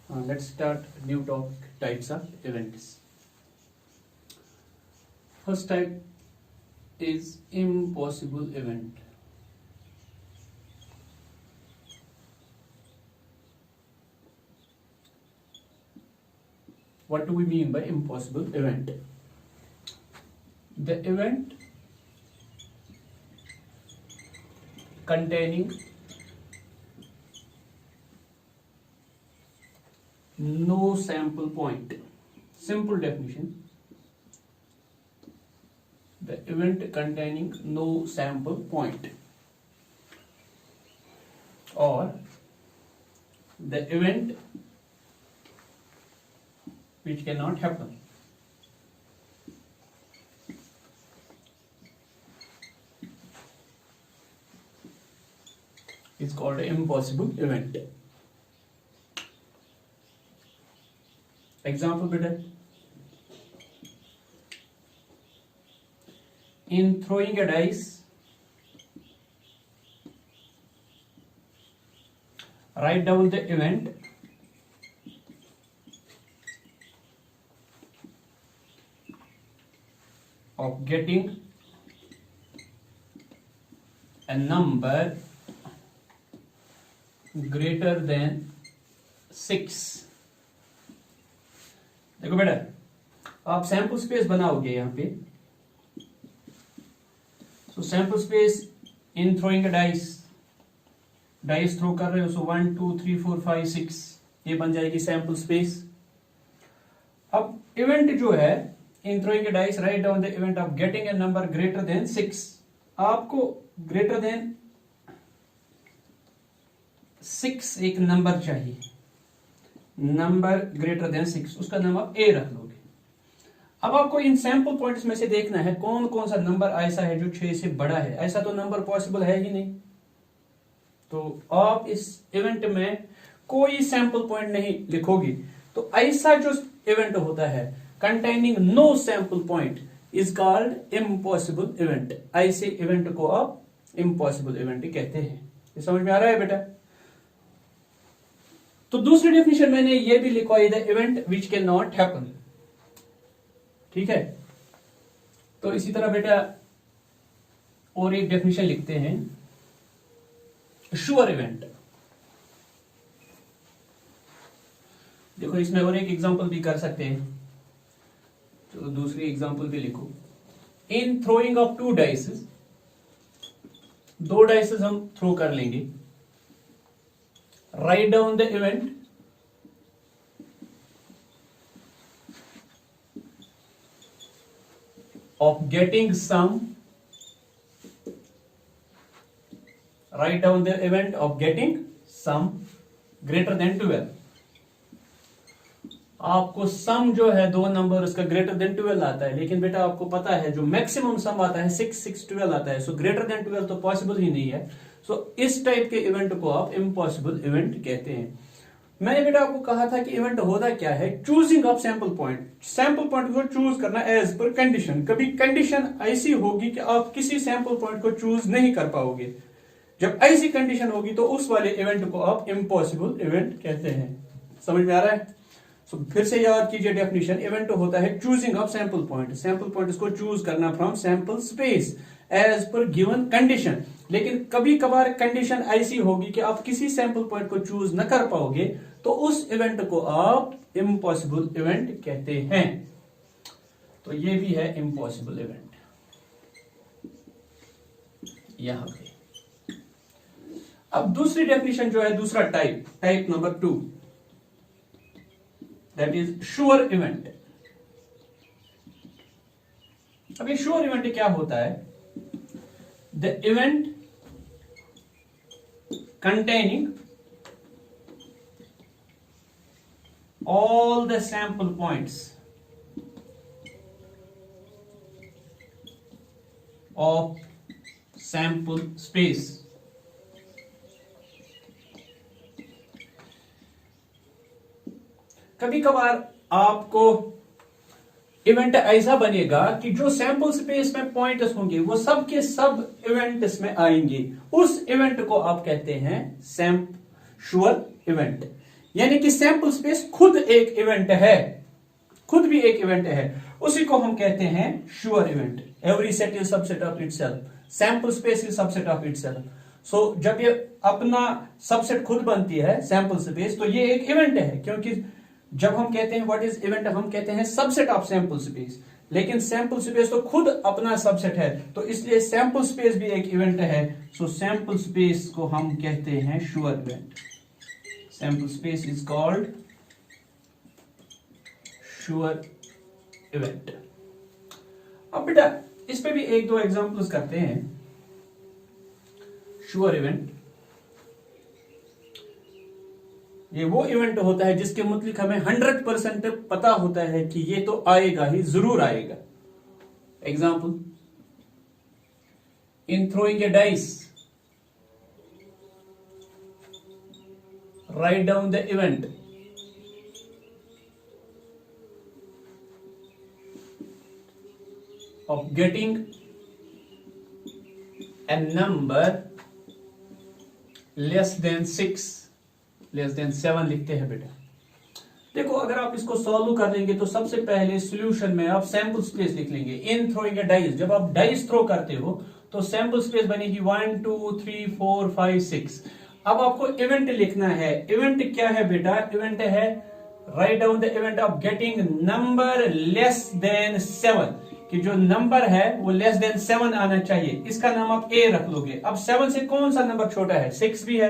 Let's start new topic, types of events. First type is impossible event. What do we mean by impossible event? The event containing no sample point. Simple definition: the event containing no sample point, or the event which cannot happen. It's called an impossible event. Example beta. In throwing a dice, write down the event of getting a number greater than 6. देखो बेटा, आप sample space बनाओगे यहाँ पे. So sample space in throwing a dice throw कर रहे हो, सो 1 2 3 4 5 6 ये बन जाएगी सैंपल स्पेस. अब इवेंट जो है, in throwing a dice write down the event of getting a number greater than 6. आपको ग्रेटर देन 6 एक नंबर चाहिए, नंबर ग्रेटर देन 6, उसका नाम आप ए रख लोगे. अब आपको इन सैंपल पॉइंट्स में से देखना है कौन कौन सा नंबर ऐसा है जो 6 से बड़ा है. ऐसा तो नंबर पॉसिबल है ही नहीं, तो आप इस इवेंट में कोई सैंपल पॉइंट नहीं लिखोगे. तो ऐसा जो इवेंट होता है containing no sample point is called impossible event. ऐसे इवेंट को आप इम्पॉसिबल इवेंट कहते हैं. ये समझ में आ रहा है बेटा? तो दूसरी डेफिनेशन मैंने ये भी लिखवाई, the event which can not happen. ठीक है, तो इसी तरह बेटा और एक डेफिनेशन लिखते हैं, श्योर इवेंट. देखो इसमें और एक एग्जांपल भी कर सकते हैं, तो दूसरी एग्जांपल भी लिखो. इन थ्रोइंग ऑफ 2 डाइसेस, 2 डाइसेस हम थ्रो कर लेंगे. Write down the event of getting some. Write down the event of getting sum greater than 12. आपको सम जो है 2 नंबर उसका ग्रेटर देन 12 आता है, लेकिन बेटा आपको पता है जो मैक्सिमम सम आता है 6 6 12 आता है. सो ग्रेटर देन 12 तो पॉसिबल ही नहीं है. सो इस टाइप के इवेंट को आप इम्पॉसिबल इवेंट कहते हैं. मैंने बेटा आपको कहा था कि इवेंट होता क्या है, choosing of sample point. Sample point को चूज करना एज पर कंडीशन. कभी कंडीशन ऐसी होगी कि आप किसी सैंपल पॉइंट को चूज नहीं कर पाओगे. जब ऐसी कंडीशन होगी तो उस वाले इवेंट को आप इम्पॉसिबल इवेंट कहते हैं. समझ में आ रहा है? फिर से याद कीजिए डेफिनेशन. इवेंट होता है choosing of sample point. Sample point को चूज करना from sample space as per given condition. लेकिन कभी कभार कंडीशन ऐसी होगी कि आप किसी सैंपल पॉइंट को चूज न कर पाओगे, तो उस इवेंट को आप इम्पॉसिबल इवेंट कहते हैं. तो ये भी है इम्पॉसिबल इवेंट यहां पे. अब दूसरी डेफिनेशन जो है, दूसरा type number 2, that is sure event. अब ये श्योर इवेंट क्या होता है? The event containing all the sample points of sample space. कभी कभार आपको इवेंट ऐसा बनेगा कि जो सैंपल स्पेस में पॉइंट्स होंगे वो सब के सब इवेंट्स में आएंगे. उस इवेंट को आप कहते हैं श्योर इवेंट. यानी कि सैंपल स्पेस खुद एक इवेंट है, खुद भी एक इवेंट है, उसी को हम कहते हैं sure event. Every set is subset of itself, sample space is subset of itself. So जब ये अपना सबसेट खुद बनती है सैंपल स्पेस, तो ये एक इवेंट है, क्योंकि जब हम कहते हैं व्हाट इज इवेंट, हम कहते हैं सबसेट ऑफ सैंपल स्पेस, लेकिन सैंपल स्पेस तो खुद अपना सबसेट है, तो इसलिए सैंपल स्पेस भी एक इवेंट है। सो सैंपल स्पेस को हम कहते हैं sure event. Sample space is called sure event. अब बेटा इस पे भी एक दो एग्जांपल्स करते हैं। श्योर इवेंट ये वो इवेंट होता है जिसके मुताबिक हमें 100% पता होता है कि ये तो आएगा ही, जरूर आएगा। Example, in throwing a dice, write down the event. Of getting a number less than 6, less than 7 लिखते हैं बेटा। देखो अगर आप इसको सॉल्व कर लेंगे तो सबसे पहले सॉल्यूशन में आप सैंपल स्पेस लिख लेंगे। इन थ्रोइंग ए डाइस, जब आप डाइस थ्रो करते हो तो सैंपल स्पेस बनेगी 1 2 3 4 5 6। अब आपको इवेंट लिखना है। इवेंट क्या है बेटा? इवेंट है write down the event of getting number less then 7, कि जो नंबर है वो लेस देन 7 आना चाहिए। इसका नाम आप ए रख लोगे। अब 7 से कौन सा नंबर छोटा है? 6 भी है,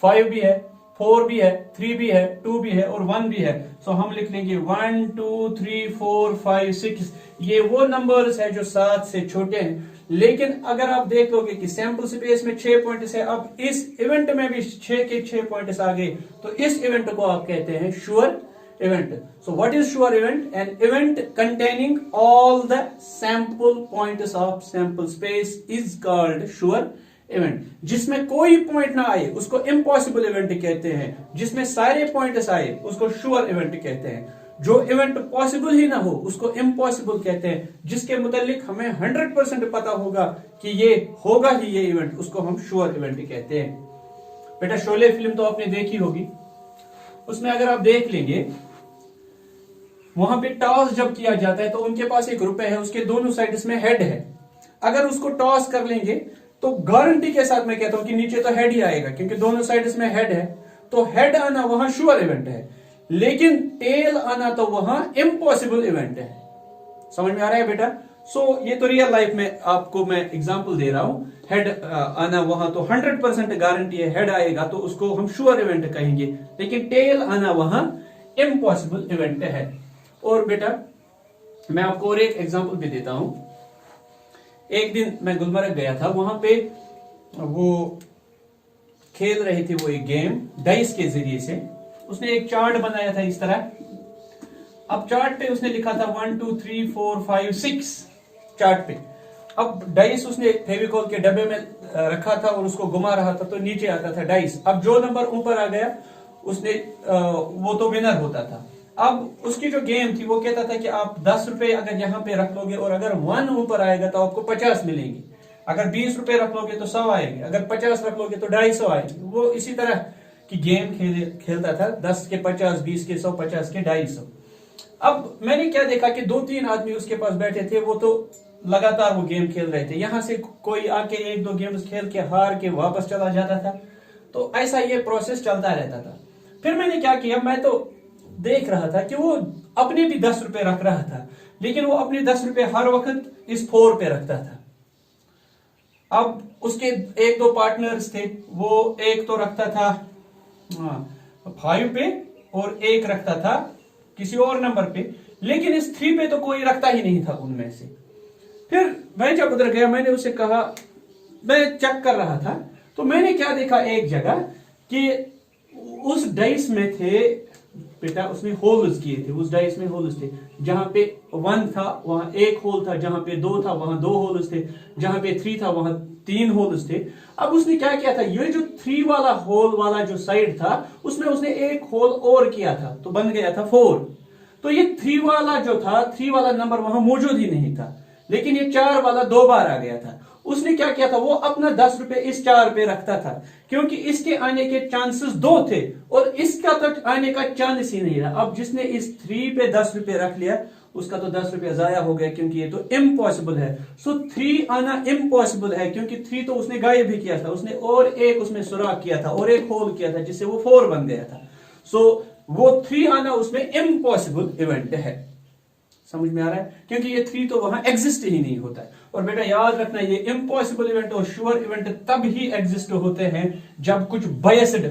5 भी है, 4 भी है, 3 भी है, 2 भी है और 1 भी है। सो हम लिख लेंगे 1 2 3 4 5 6। ये वो नंबर्स है जो 7 से छोटे हैं। लेकिन अगर आप देख लोगे कि सैंपल स्पेस में 6 पॉइंट्स है, अब इस इवेंट में भी 6 के 6 पॉइंट्स आ गए, तो इस इवेंट को आप कहते हैं sure event. So what is sure event? An event containing all the sample points of sample space is called sure event. जिसमें कोई पॉइंट ना आए उसको impossible event कहते हैं, जिसमें सारे पॉइंट्स आए उसको sure event कहते हैं, जो इवेंट पॉसिबल ही ना हो उसको इम्पॉसिबल कहते हैं, जिसके मुतालिक हमें 100% पता होगा कि ये होगा ही ये इवेंट, उसको हम श्योर इवेंट कहते हैं। बेटा शोले फिल्म तो आपने देखी होगी, उसमें अगर आप देख लेंगे वहां पे टॉस जब किया जाता है तो उनके पास एक रुपए है, उसके दोनों साइड्स में हेड है। अगर उसको टॉस कर लेंगे तो गारंटी के साथ मैं कहता हूं कि नीचे तो हेड ही आएगा, क्योंकि दोनों साइड्स में हेड है। तो हेड आना वहां श्योर इवेंट है, लेकिन टेल आना तो वहां इम्पॉसिबल इवेंट है। समझ में आ रहा है बेटा? सो ये तो रियल लाइफ में आपको मैं एग्जांपल दे रहा हूं। हेड आना वहां तो 100% गारंटी है, हेड आएगा तो उसको हम श्योर इवेंट कहेंगे, लेकिन टेल आना वहां इम्पॉसिबल इवेंट है। और बेटा मैं आपको और एक एग्जांपल भी देता हूं। एक दिन मैं गुलमर्ग गया था, वहां पे वो खेल रहे थे वो एक गेम डाइस के जरिए से। उसने एक चार्ट बनाया था इस तरह। अब चार्ट पे उसने लिखा था 1 2 3 4 5 6 चार्ट पे। अब डाइस उसने फेविकॉल के डब्बे में रखा था और उसको घुमा रहा था तो नीचे आता था डाइस। अब जो नंबर ऊपर आ गया उसने वो तो विनर होता था। अब उसकी जो गेम थी वो कहता था कि आप 10 रुपए अगर यहाँ पे रख लोगे और अगर 1 ऊपर आएगा तो आपको 50 मिलेंगे, अगर 20 रुपए रख लोगे तो 100 आएंगे, अगर 50 रख लोगे तो 250 आएंगे। वो इसी तरह की गेम खेलता था, 10 के 50, 20 के 100, 50 के 250। अब मैंने क्या देखा कि 2-3 आदमी उसके पास बैठे थे, वो तो लगातार वो गेम खेल रहे थे। यहां से कोई आके 1-2 गेम्स खेल के हार के वापस चला जाता था, तो ऐसा ये प्रोसेस चलता रहता था। फिर मैंने क्या किया, मैं तो देख रहा था कि वो अपने भी 10 रुपए रख रहा था, लेकिन वो अपने 10 रुपए हर वक्त इस 4 पे रखता था। अब उसके 1-2 पार्टनर्स थे, वो एक तो रखता था 5 पे और एक रखता था किसी और नंबर पे, लेकिन इस 3 पे तो कोई रखता ही नहीं था उनमें से। फिर मैं जब उधर गया, मैंने उसे कहा, मैं चेक कर रहा था, तो मैंने क्या देखा एक जगह कि उस डाइस में थे बेटा, उसने होल्स किए थे, उस डाइस में होल्स थे। जहां पे 1 था वहां 1 होल था, जहां पे 2 था वहां 2 होल्स थे, जहां पे 3 था वहां 3 होल्स थे। अब उसने क्या किया था, ये जो 3 वाला होल वाला जो साइड था उसमें उसने 1 होल और किया था, तो बन गया था 4। तो ये 3 वाला जो था, 3 वाला नंबर वहां मौजूद ही नहीं था, लेकिन ये 4 वाला 2 बार आ गया था। उसने क्या किया था, वो अपना 10 रुपए इस 4 पे रखता था, क्योंकि इसके आने के चांसेस 2 थे और इसका तो आने का चांस ही नहीं था। अब जिसने इस 3 पे 10 रुपए रख लिया उसका तो 10 रुपया जाया हो गया, क्योंकि ये तो इम्पॉसिबल है। सो 3 आना इम्पॉसिबल है, क्योंकि 3 तो उसने गायब भी किया था, उसने और एक उसमें सुराख किया था और एक होल किया था जिससे वो 4 बन गया था। सो वो 3 आना उसमें इम्पॉसिबल इवेंट है। समझ में आ रहा है, क्योंकि ये 3 तो वहां एग्जिस्ट ही नहीं होता है। और बेटा याद रखना, ये इम्पॉसिबल इवेंट और श्योर इवेंट तब ही एग्जिस्ट होते हैं जब कुछ बायस्ड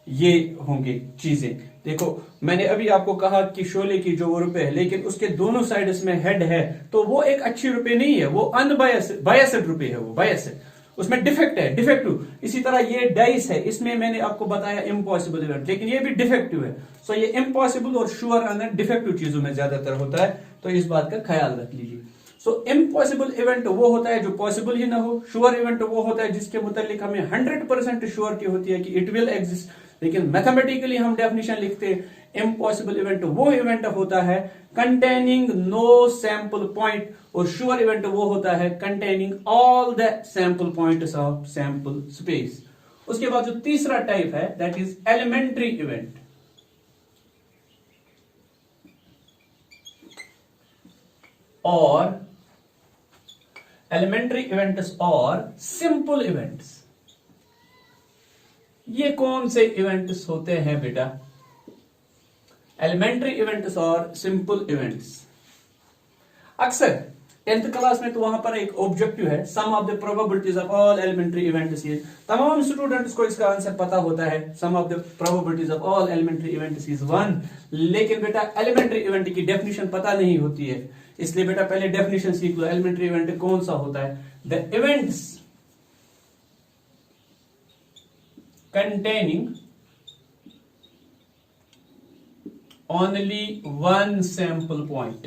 ये होंगे चीजें। देखो मैंने अभी आपको कहा कि शोले की जो वो रुपए है, लेकिन उसके दोनों साइड्स में हेड है, तो वो एक अच्छी रुपए नहीं है, वो अनबायस्ड रुपए है, वो बायस्ड, उसमें डिफेक्ट है, डिफेक्टिव। इसी तरह ये डाइस है, इसमें मैंने आपको बताया इम्पॉसिबल इवेंट, लेकिन ये भी डिफेक्टिव है। सो ये इम्पॉसिबल और श्योर अंदर डिफेक्टिव चीजों में ज्यादातर होता है, तो इस बात का ख्याल रख लीजिए। सो इम्पॉसिबल इवेंट वो होता है जो पॉसिबल ही ना हो, श्योर इवेंट वो होता है जिसके मुतालिक हमें 100% श्योरिटी होती है कि इट विल एग्जिस्ट, लेकिन मैथमेटिकली हम डेफिनेशन लिखते हैं इम्पॉसिबल इवेंट वो इवेंट होता है कंटेनिंग नो सैंपल पॉइंट, और श्योर इवेंट वो होता है containing all the sample points of sample space. उसके बाद जो तीसरा टाइप है दैट इज एलिमेंट्री इवेंट और एलिमेंट्री इवेंट्स और सिंपल इवेंट्स। ये कौन से इवेंट्स होते हैं बेटा? एलिमेंट्री इवेंट्स और सिंपल इवेंट्स। अक्सर 10th क्लास में तो वहां पर एक ऑब्जेक्टिव है, sum of the probabilities of all elementary events. ये तमाम स्टूडेंट्स को इसका आंसर पता होता है, sum of the probabilities of all elementary events is 1। लेकिन बेटा एलिमेंट्री इवेंट की डेफिनेशन पता नहीं होती है, इसलिए बेटा पहले डेफिनेशन सीख लो। एलिमेंट्री इवेंट कौन सा होता है? The events containing only one sample point।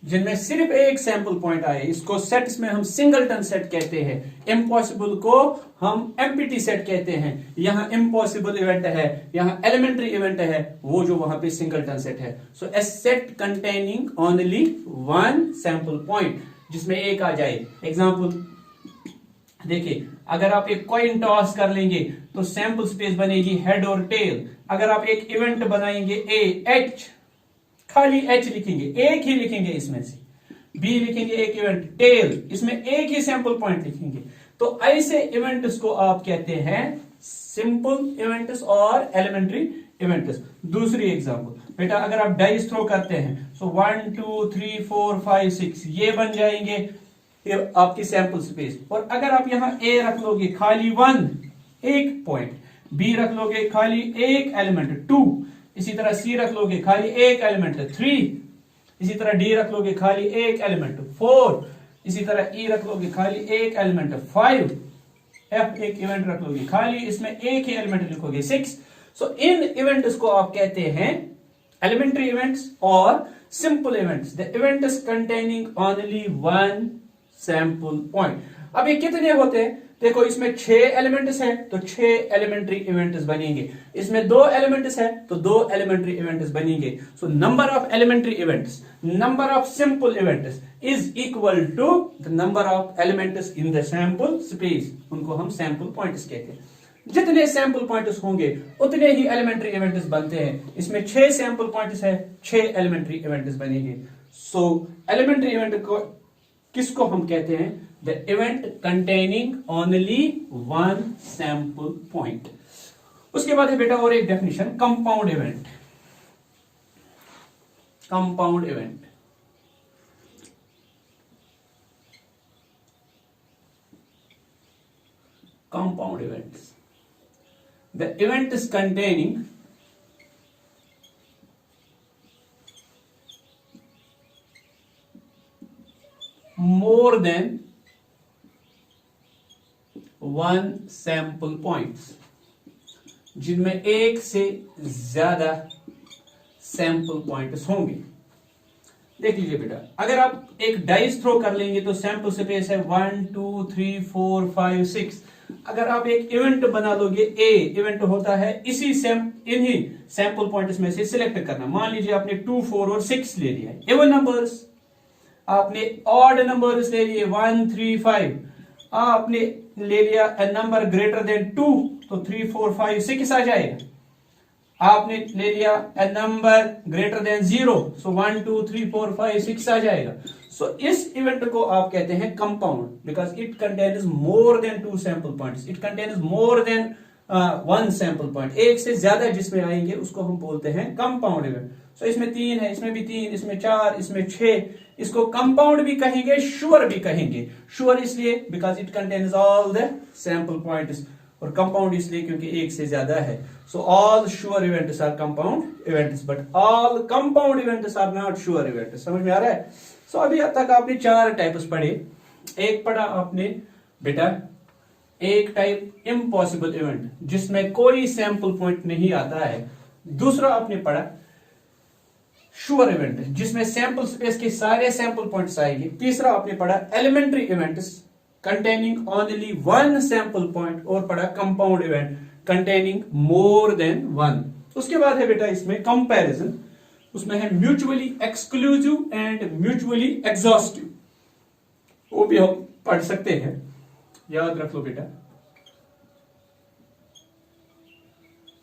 जिनमें सिर्फ एक सैंपल पॉइंट आए, इसको सेट्स में हम सिंगलटन सेट कहते हैं, इम्पॉसिबल को हम एम्प्टी सेट कहते हैं। यहां इम्पॉसिबल इवेंट है, यहां एलिमेंट्री इवेंट है, वो जो वहां पे सिंगलटन सेट है। So a set containing only one sample point, जिसमें एक आ जाए। एग्जांपल देखिए, अगर आप एक कॉइन टॉस कर लेंगे तो सैंपल स्पेस बनेगी हेड और टेल। अगर आप एक इवेंट बनाएंगे ए एच, खाली एच लिखेंगे, एक ही लिखेंगे, इसमें से बी लिखेंगे एक इवेंट टेल, इसमें एक ही सैंपल पॉइंट लिखेंगे, तो ऐसे इवेंट्स को आप कहते हैं सिंपल इवेंट्स और एलिमेंट्री इवेंट्स। दूसरी एग्जांपल बेटा, अगर आप डाइस थ्रो करते हैं, सो 1 2 3 4 5 6 ये बन जाएंगे ये आपकी सैंपल स्पेस। और अगर आप यहां ए रख लोगे खाली 1 एक पॉइंट, बी रख लोगे खाली एक एलिमेंट 2, इसी तरह सी रख लोगे खाली एक एलिमेंट 3, इसी तरह डी रख लोगे खाली एक एलिमेंट 4, इसी तरह ई रख लोगे खाली एक एलिमेंट 5, एफ एक इवेंट रख लोगे खाली, इसमें एक ही एलिमेंट लिखोगे 6। सो इन इवेंट्स को आप कहते हैं एलिमेंट्री इवेंट्स और simple events. The events containing only one sample point. अब ये कितने होते हैं? देखो इसमें 6 एलिमेंट्स हैं तो 6 एलिमेंट्री इवेंट्स बनेंगे, इसमें 2 एलिमेंट्स हैं तो 2 एलिमेंट्री इवेंट्स बनेंगे। So number of elementary events, number of simple events is equal to the number of elements in the sample space. उनको हम सैंपल पॉइंट्स कहते हैं। जितने सैंपल पॉइंट्स होंगे उतने ही एलिमेंट्री इवेंट्स बनते हैं। इसमें 6 सैंपल पॉइंट्स है, 6 एलिमेंट्री इवेंट्स बनेंगे। सो एलिमेंट्री इवेंट को किसको हम कहते हैं? The event containing only one sample point. उसके बाद है बेटा और एक definition, compound event. Compound event compound events, the event is containing more than one sample points, जिनमें एक से ज्यादा सैंपल पॉइंट्स होंगे। देख लीजिए बेटा, अगर आप एक डाइस थ्रो कर लेंगे तो सैंपल स्पेस है 1 2 3 4 5 6, अगर आप एक इवेंट बना लोगे, ए इवेंट होता है इन्हीं सैंपल पॉइंट्स में से सिलेक्ट करना। मान लीजिए आपने 2, 4 और 6 ले लिया है, इवन नंबर्स। आपने ऑड नंबर्स ले लिए 1, 3, 5। आपने ले लिया ए नंबर ग्रेटर देन 2, तो 3, 4, 5, 6 आ जाएगा। आपने ले लिया ए नंबर ग्रेटर देन 0, सो 1, 2, 3, 4, 5, 6 आ जाएगा। सो इस इवेंट को आप कहते हैं compound, because it contains more than 2 sample points, it contains more than 1 sample point. एक से ज्यादा जिसमें आएंगे उसको हम बोलते हैं कंपाउंड इवेंट। सो इसमें 3 है, इसमें भी 3, इसमें 4, इसमें 6। इसको कंपाउंड भी कहेंगे, श्योर भी कहेंगे। श्योर इसलिए because it contains all the sample points, और कंपाउंड इसलिए क्योंकि एक से ज्यादा है। So all sure events are compound events, but all compound events are not sure events. समझ में आ रहा है? सो अभी तक आपने 4 टाइप्स पढ़े। एक पढ़ा आपने बेटा, एक टाइप इम्पॉसिबल इवेंट जिसमें कोई सैंपल पॉइंट नहीं आता है। दूसरा आपने पढ़ा श्योर इवेंट जिसमें सैंपल स्पेस के सारे सैंपल पॉइंट्स आएंगे। तीसरा आपने पढ़ा elementary events containing only 1 sample point, और पढ़ा compound event containing more than 1। उसके बाद है बेटा इसमें कंपैरिजन, उसमें है mutually exclusive and mutually exhaustive, वो भी हम पढ़ सकते हैं। याद रख लो बेटा,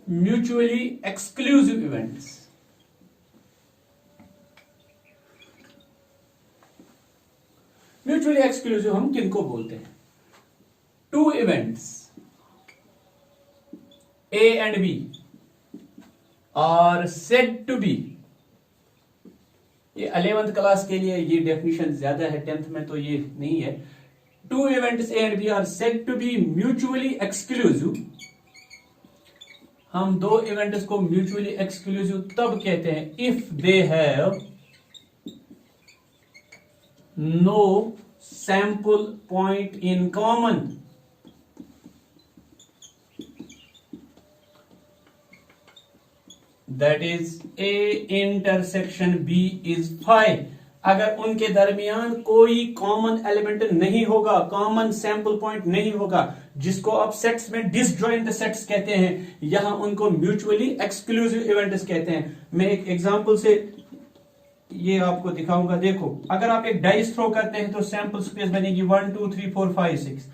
mutually exclusive events. Mutually exclusive हम किनको बोलते हैं? 2 events A and B are said to be, ये 11th क्लास के लिए ये डेफिनेशन ज्यादा है, 10th में तो ये नहीं है। 2 events A and B are said to be mutually exclusive। हम 2 इवेंट्स को म्यूचुअली एक्सक्लूसिव तब कहते हैं if they have no sample point in common। That is A intersection B is 5। अगर उनके दरमियान कोई कॉमन एलिमेंट नहीं होगा, कॉमन सैंपल पॉइंट नहीं होगा, जिसको आप सेट्स में डिसजॉइंट सेट्स कहते हैं, यहां उनको म्यूचुअली एक्सक्लूसिव इवेंट्स कहते हैं। मैं एक एग्जांपल से ये आपको दिखाऊंगा। देखो, अगर आप एक डाइस थ्रो करते हैं तो सैंपल स्पेस बनेगी 1, 2, 3, 4, 5, 6।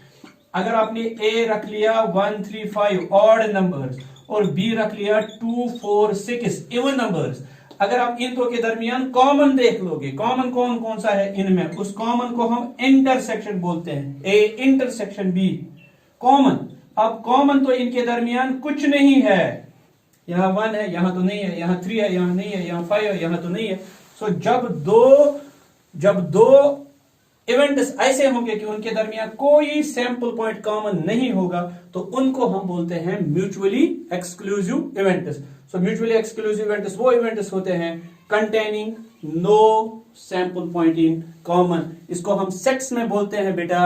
अगर आपने ए रख लिया 1, 3, 5 ऑड नंबर्स और बी रख लिया 2, 4, 6 इवन नंबर्स, अगर आप इन दो के दरमियान कॉमन देख लोगे, कॉमन कौन कौन सा है इनमें, उस कॉमन को हम इंटरसेक्शन बोलते हैं। A intersection B common. अब कॉमन तो इनके दरमियान कुछ नहीं है, यहां 1 है, यहां तो नहीं है, यहां 3 है, यहां नहीं है, यहां 5 है, यहां तो नहीं है। सो जब दो इवेंट्स ऐसे होंगे कि उनके दरमियान कोई सैंपल पॉइंट कॉमन नहीं होगा, तो उनको हम बोलते हैं mutually exclusive events. So mutually exclusive events वो इवेंट्स होते हैं containing no sample point in common. इसको हम सेट्स में बोलते हैं बेटा,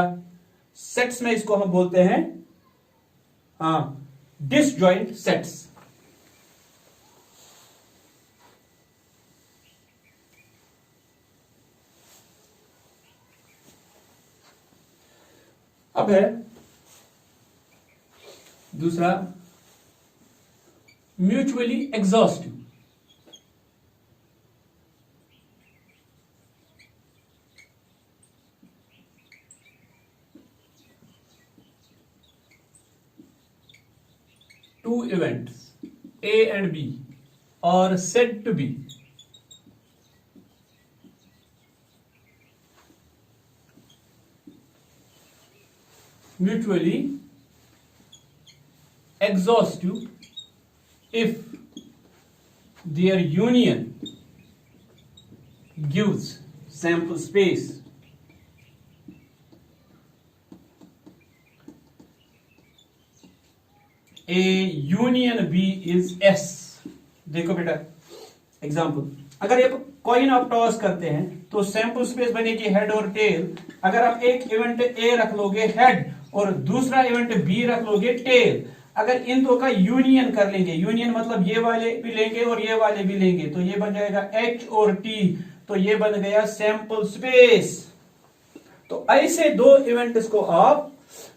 सेट्स में इसको हम बोलते हैं डिसजॉइंट सेट्स। अब है दूसरा mutually exhaustive. Two events A and B are said to be mutually exhaustive if their union gives sample space A union B is S। देखो बेटा एग्जाम्पल, अगर ये कॉइन आप टॉस करते हैं तो सैंपल स्पेस बनेगी हेड और टेल। अगर आप एक इवेंट ए रख लोगे हेड और दूसरा इवेंट बी रख लोगे टेल, अगर इन दो का यूनियन कर लेंगे, यूनियन मतलब ये वाले भी लेंगे और ये वाले भी लेंगे, तो ये बन जाएगा एच और टी, तो ये बन गया सैंपल स्पेस। तो ऐसे 2 इवेंट्स को आप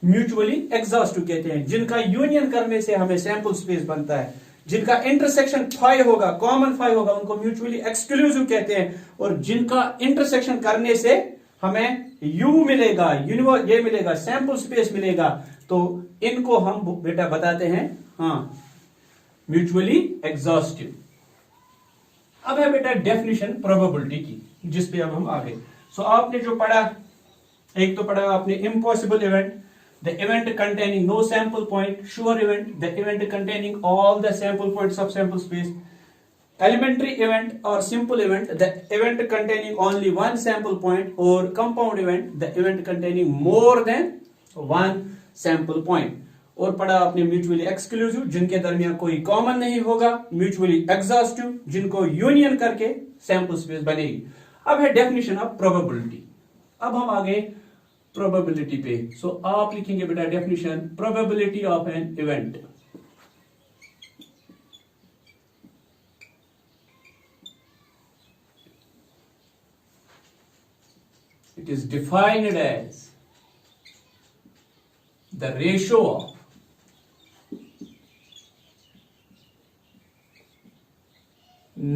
म्यूचुअली एग्जॉस्टिव कहते हैं। जिनका यूनियन करने से हमें सैंपल स्पेस बनता है, जिनका इंटरसेक्शन फाई होगा, कॉमन फाई होगा, उनको म्यूचुअली एक्सक्लूसिव कहते हैं। और जिनका इंटरसेक्शन करने से हमें यू मिलेगा, ये मिलेगा, सैंपल स्पेस मिलेगा, तो इनको हम बेटा बताते हैं हाँ म्यूचुअली एग्जॉस्टिव। अब है बेटा डेफिनेशन प्रोबेबिलिटी की, जिस पे अब हम आगे। सो आपने जो पढ़ा, एक तो पढ़ा आपने impossible event, the event containing no sample point, sure event, the event containing all the sample points of sample space, elementary event or simple event, the event containing only one sample point, or compound event, the event containing more than one sample point। और पढ़ा आपने mutually exclusive, जिनके दरमियान कोई common नहीं होगा, mutually exhaustive, जिनको union करके सैंपल स्पेस बनेगी। अब है डेफिनेशन ऑफ प्रोबेबिलिटी। अब हम आगे प्रोबेबिलिटी पे। सो आप लिखेंगे बेटा definition probability of an event. It is defined as the ratio of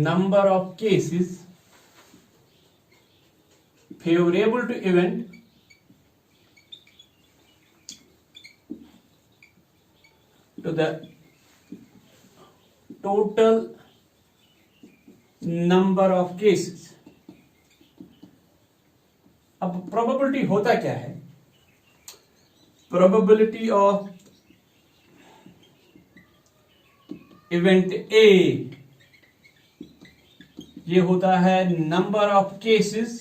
number of cases favorable to event to the total number of cases। अब प्रोबेबिलिटी होता क्या है? प्रोबेबिलिटी ऑफ इवेंट ए, ये होता है number of cases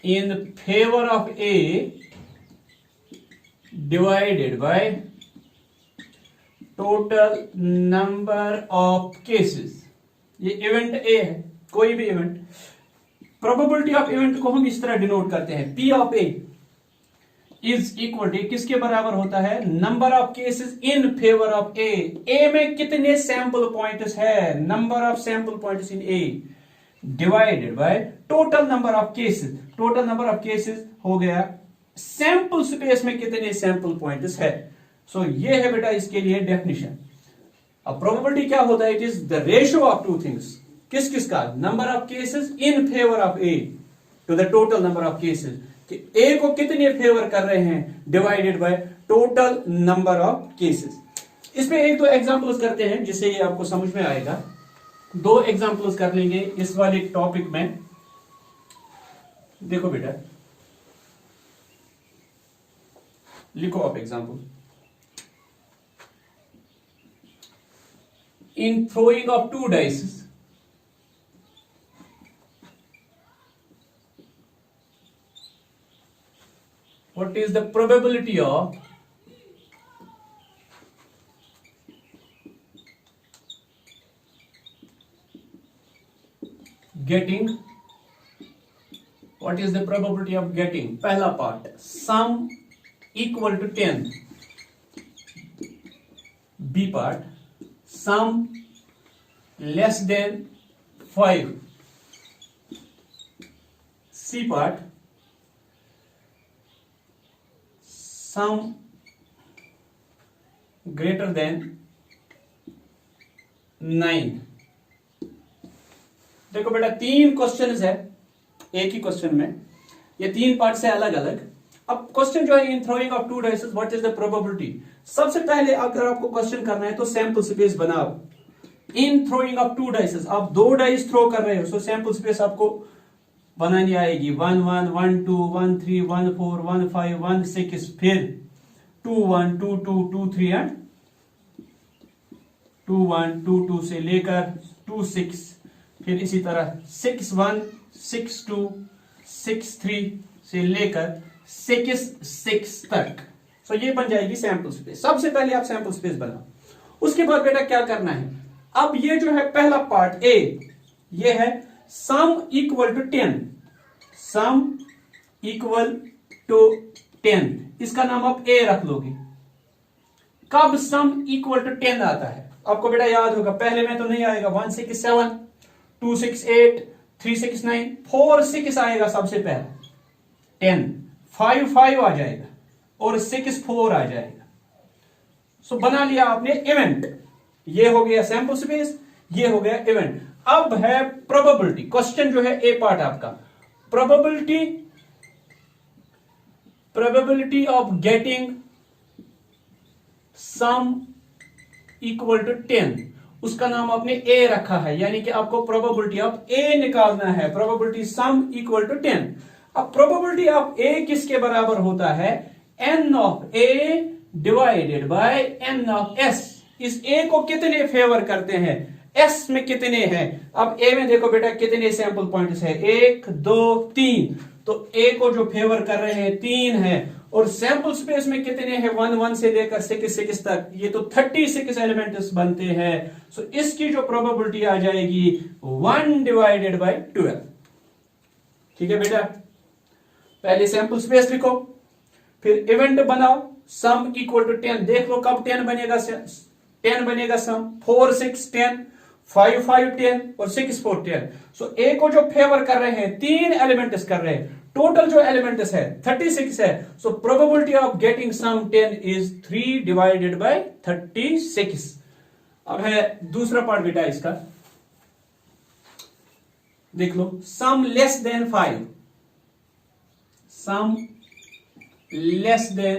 in favour of A divided by total number of cases. ये event A है, कोई भी इवेंट। प्रोबेबिलिटी ऑफ इवेंट को हम इस तरह डिनोट करते हैं, P of A is equal to, किसके बराबर होता है? Number of cases in favour of A. A में कितने सैंपल पॉइंट्स है, number of sample points in A, divided by total number of cases. Total number of cases हो गया sample space में कितने सैंपल पॉइंट्स है। सो ये है बेटा इसके लिए डेफिनेशन। अब प्रोबेबिलिटी क्या होता है? It is the ratio of two things. किस किस का? Number of cases in favour of A to the total number of cases, कि ए को कितने फेवर कर रहे हैं, divided by total number of cases. इसमें एक दो एग्जांपल्स करते हैं जिससे ये आपको समझ में आएगा। दो एग्जांपल्स कर लेंगे इस वाले टॉपिक में। देखो बेटा, लिखो आप example. In throwing of two dices, what is the probability of getting, what is the probability of getting? पहला part, sum equal to 10, B part, sum less than 5, C part, sum greater than 9। देखो बेटा, तीन question है एक ही question में, ये तीन part से अलग अलग। अब क्वेश्चन जो है, in throwing of two dices what is the probability. सबसे पहले अगर आपको क्वेश्चन करना है तो सैंपल स्पेस बनाओ। In throwing of two dices, आप दो डाइस थ्रो कर रहे हो, सो सैंपल स्पेस आपको बनानी आएगी। 1 1 1 2 1 3 1 4 1 5 1 6, फिर 2 1 2 2 2 3 एंड 2 1 2 2 से लेकर 2 6, फिर इसी तरह 6 1 6 2 6 3 से लेकर 6 6 तक। सो ये बन जाएगी सैंपल स्पेस। सबसे पहले आप सैंपल स्पेस बनाओ। उसके बाद बेटा क्या करना है, अब ये जो है पहला पार्ट ए, ये है sum equal to 10, sum equal to 10, इसका नाम आप ए रख लोगे। कब सम इक्वल टू 10 आता है आपको बेटा याद होगा, पहले में तो नहीं आएगा। 1 6 7, 2 6 8, 3 6 9, 4 6 आएगा सबसे पहले, 10 5 5 आ जाएगा, और 6 4 आ जाएगा। सो बना लिया आपने इवेंट। ये हो गया सैंपल स्पेस, ये हो गया इवेंट। अब है प्रोबेबिलिटी। क्वेश्चन जो है ए पार्ट आपका, probability of getting sum equal to 10, उसका नाम आपने ए रखा है, यानी कि आपको प्रोबेबिलिटी ऑफ ए निकालना है, प्रोबेबिलिटी सम इक्वल टू 10। अब प्रोबेबिलिटी ऑफ ए किसके बराबर होता है, N of A divided by N of S. इस ए को कितने फेवर करते हैं, एस में कितने हैं। अब ए में देखो बेटा कितने सैंपल पॉइंट्स है, 1 2 3, तो ए को जो फेवर कर रहे हैं 3 है। और सैंपल स्पेस में कितने हैं, 1 1 से लेकर 6 तक, ये तो 36 एलिमेंट्स बनते हैं। सो इसकी जो प्रोबेबिलिटी आ जाएगी 1 डिवाइडेड बाय 12। ठीक है बेटा, पहले सैंपल स्पेस लिखो, फिर इवेंट बनाओ, सम इक्वल टू 10। देख लो कब 10 बनेगा, 10 बनेगा सम, 4 6 10, 5 5 10 और 6 4 10। सो ए को जो फेवर कर रहे हैं 3 एलिमेंट्स कर रहे हैं, टोटल जो एलिमेंट्स है 36 है। So probability of getting sum 10 is 3 divided by 36। अब है दूसरा पार्ट बेटा इसका, देख लो, sum less than 5, sum less than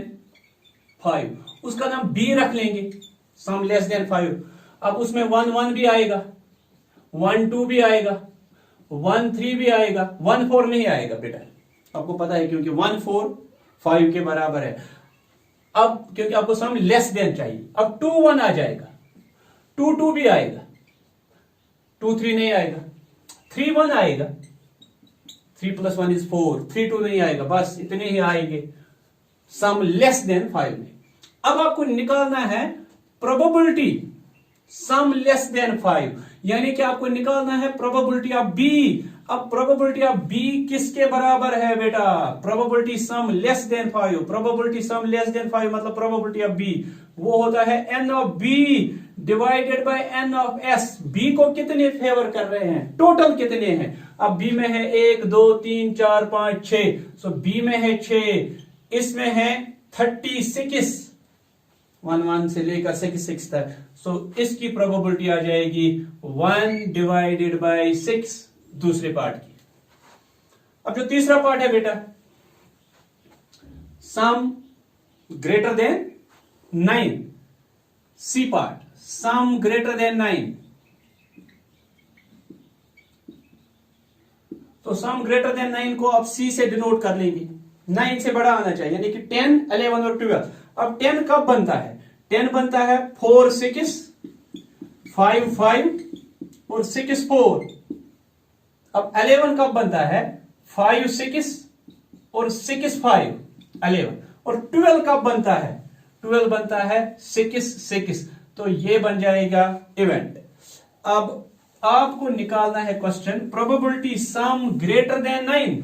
5, उसका नाम बी रख लेंगे, सम लेस देन 5। अब उसमें 1 1 भी आएगा, 1 2 भी आएगा, 1 3 भी आएगा, 1 4 नहीं आएगा बेटा, आपको पता है, क्योंकि 1 4 5 के बराबर है। अब क्योंकि आपको सम लेस देन चाहिए, अब 2 1 आ जाएगा, 2 2 भी आएगा, 2 3 नहीं आएगा, 3 1 आएगा, 3 + 1 = 4, 3 2 नहीं आएगा, बस इतने ही आएंगे सम लेस देन 5 में। अब आपको निकालना है प्रोबेबिलिटी सम लेस देन 5, यानी कि आपको निकालना है प्रोबेबिलिटी ऑफ बी। अब प्रोबेबिलिटी ऑफ बी किसके बराबर है बेटा, probability sum less than 5। Probability sum less than 5 मतलब प्रोबेबिलिटी ऑफ बी वो होता है N of B divided by N of S. B को कितने फेवर कर रहे हैं, टोटल कितने हैं। अब बी में है 1 2 3 4 5 6, सो बी में है 6, इसमें है 36, 1 1 से लेकर 6 तक। सो इसकी प्रोबेबिलिटी आ जाएगी 1 डिवाइडेड बाय 6 दूसरे पार्ट की। अब जो तीसरा पार्ट है बेटा, sum greater than 9, C part, sum greater than 9। तो सम ग्रेटर देन 9 को आप सी से डिनोट कर लेंगे, 9 से बड़ा आना चाहिए, यानी कि 10 11 और 12। अब 10 कब बनता है, 10 बनता है 4 6 5 5 और 6 4। अब 11 कब बनता है, 5 6 और 6 5 11। और 12 कब बनता है, 12 बनता है 6 6। तो ये बन जाएगा इवेंट। अब आपको निकालना है question probability sum greater than 9।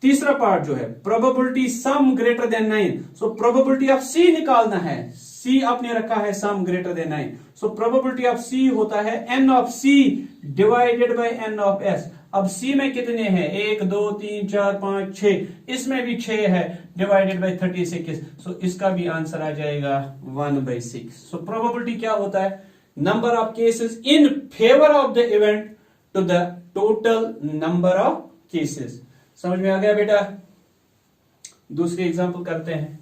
तीसरा पार्ट जो है probability sum greater than 9। So probability of C निकालना है, सी आपने रखा है sum greater than 9। So probability of C होता है N of C divided by N of S. अब सी में कितने हैं, 1 2 3 4 5 6, इसमें भी 6 है, डिवाइडेड बाय 36। सो इसका भी आंसर आ जाएगा 1/6। सो प्रोबेबिलिटी क्या होता है, number of cases in favour of the event to the total number of cases. समझ में आ गया बेटा। दूसरी एग्जांपल करते हैं।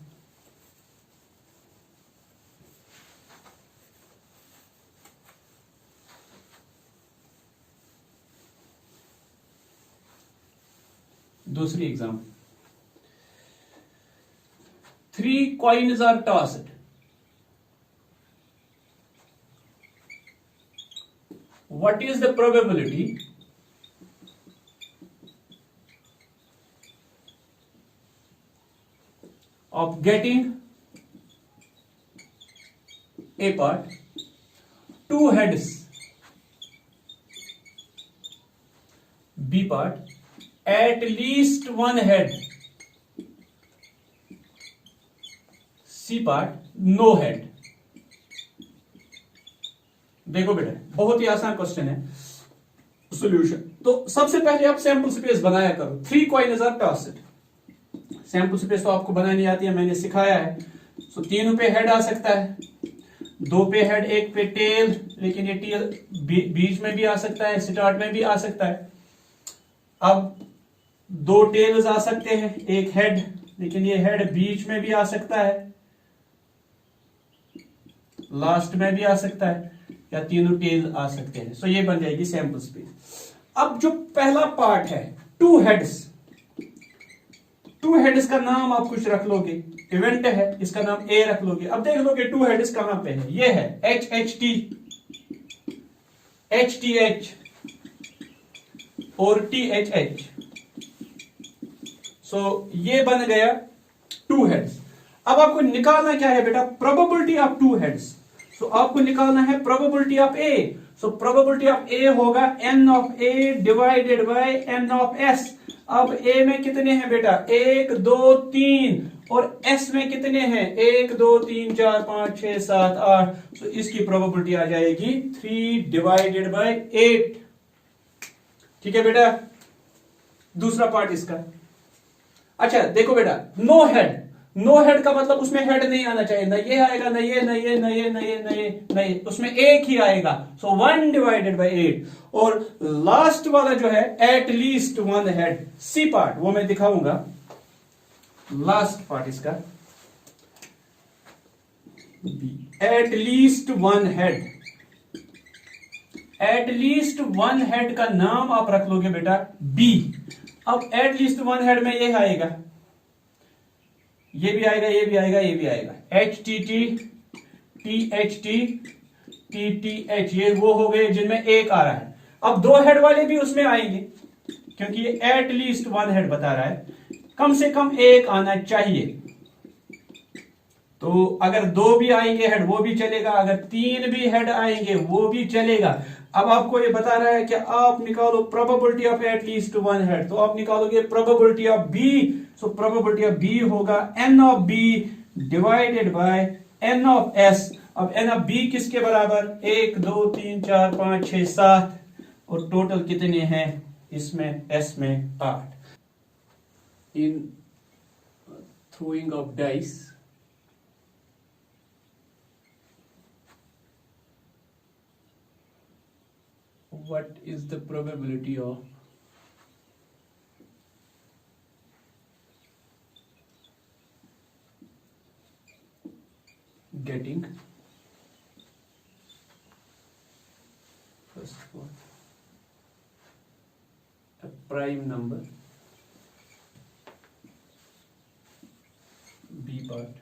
दूसरी example, 3 coins are tossed. What is the probability of getting A part, 2 heads, B part, at least 1 head, C part, no head। देखो बेटा बहुत ही आसान क्वेश्चन है। सॉल्यूशन, तो सबसे पहले आप सैंपल स्पेस बनाया करो। 3 coins are tossed, sample space तो आपको बनानी आती है, मैंने सिखाया है। सो तीनों पे हेड आ सकता है, दो पे हेड, एक पे टेल, लेकिन ये टेल बीच में भी आ सकता है, स्टार्ट में भी आ सकता है। अब दो टेल्स आ सकते हैं, एक हेड, लेकिन ये हेड बीच में भी आ सकता है, लास्ट में भी आ सकता है, या तीनों टेल आ सकते हैं। सो ये बन जाएगी सैंपल स्पेस। अब जो पहला पार्ट है टू हेड्स, टू हेड्स का नाम आप कुछ रख लोगे, इवेंट है इसका नाम ए रख लोगे। अब देख लोगे टू हेड्स कहां पे है, ये है HHT, HTH और THH। सो ये बन गया टू हेड्स। अब आपको निकालना क्या है बेटा, probability of two heads. So आपको निकालना है probability of A. So probability of A होगा n of A divided by n of s। अब ए में कितने हैं बेटा, 1 2 3, और s में कितने हैं, 1 2 3 4 5 6 7 8। तो इसकी प्रोबेबिलिटी आ जाएगी 3 डिवाइडेड बाय 8। ठीक है बेटा, दूसरा पार्ट इसका। अच्छा देखो बेटा, नो हेड, नो हेड का मतलब उसमें हेड नहीं आना चाहिए, ना ये आएगा, ना ये, ना ये, ना ये, ना ये, ना ये, ना ये, उसमें एक ही आएगा। So 1 divided by 8। और लास्ट वाला जो है at least one head, C part, वो मैं दिखाऊंगा, लास्ट पार्ट इसका, at least one head. At least one head का नाम आप रख लोगे बेटा बी। अब एट लीस्ट वन हेड में ये आएगा, ये भी आएगा, ये भी आएगा, ये भी आएगा, HTT, THT, TTH, ये वो हो गए जिनमें एक आ रहा है। अब दो हेड वाले भी उसमें आएंगे, क्योंकि ये एट लीस्ट वन हेड बता रहा है, कम से कम एक आना चाहिए। तो अगर दो भी आएंगे हेड वो भी चलेगा, अगर तीन भी हेड आएंगे वो भी चलेगा। अब आपको ये बता रहा है कि आप निकालो probability of at least one head, तो आप निकालोगे probability of B. So probability of B होगा n of B divided by n of s। अब n ऑफ बी किसके बराबर, 1 2 3 4 5 6 7, और टोटल कितने हैं इसमें, s में 8। इन throwing of dice, what is the probability of getting first one a prime number, B part,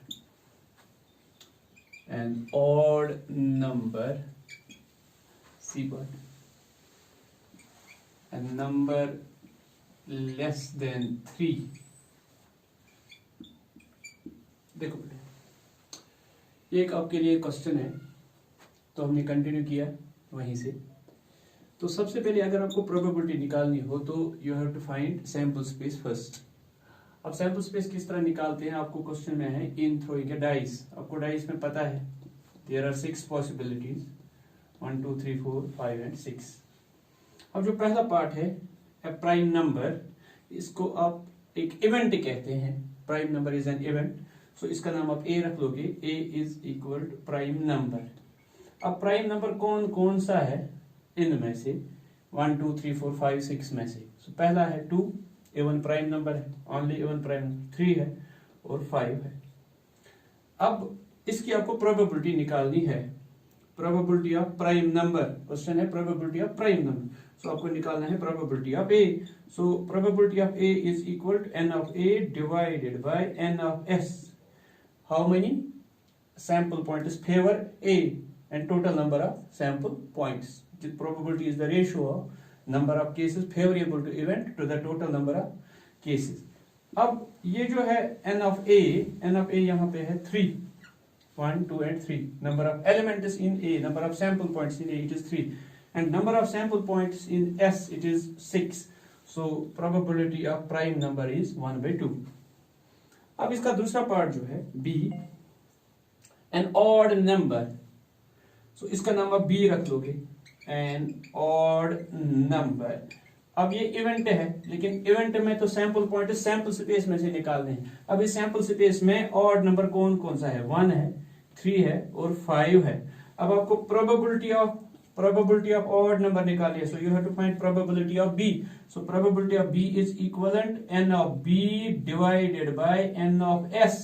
and odd number, C part, a number less than 3। देखो बेटा, ये एक आपके लिए क्वेश्चन है, तो हमने कंटिन्यू किया वहीं से। तो सबसे पहले अगर आपको प्रोबेबिलिटी निकालनी हो तो you have to find sample space first. अब सैंपल स्पेस किस तरह निकालते हैं, आपको क्वेश्चन में है इन थ्रोइंग ए डाइस। आपको डाइस में पता है देयर आर 6 पॉसिबिलिटीज, 1 2 3 4 5 एंड 6। अब जो पहला पार्ट है ए प्राइम नंबर, इसको आप एक इवेंट कहते हैं, prime number is an event. So इसका नाम आप ए रख लोगे, A is equal to prime number. अब प्राइम नंबर कौन कौन सा है इनमें से, 1 2 3 4 5 6 में से। सो पहला है 2, इवन प्राइम नंबर है, ओनली इवन प्राइम नंबर, 3 है और 5 है। अब इसकी आपको प्रोबेबिलिटी निकालनी है, probability of prime number, question है probability of prime number. So आपको निकालना है probability of A. So probability of A is equal to n of A divided by n of s। How many sample points favor a and total number of sample points. The probability is the ratio of number of cases favorable to event to the total number of cases. अब ये जो है n of a यहाँ पे है 3, 1 2 and 3। number of elements in a, number of sample points in a, it is 3, and number of sample points in s, it is 6। so probability of prime number is 1/2। अब इसका दूसरा part जो है b, an odd number। so इसका नाम आप b रख लोगे, an odd number। अब ये इवेंट है, लेकिन इवेंट में तो सैंपल पॉइंट सैंपल स्पेस में से निकालने हैं। अब इस सैंपल स्पेस में ऑड नंबर कौन कौन सा है, 1 है, 3 है और 5 है। अब आपको प्रोबेबिलिटी ऑफ ऑड नंबर निकालनी है, so you have to find probability of B. So probability of B is equivalent n of b divided by n of s,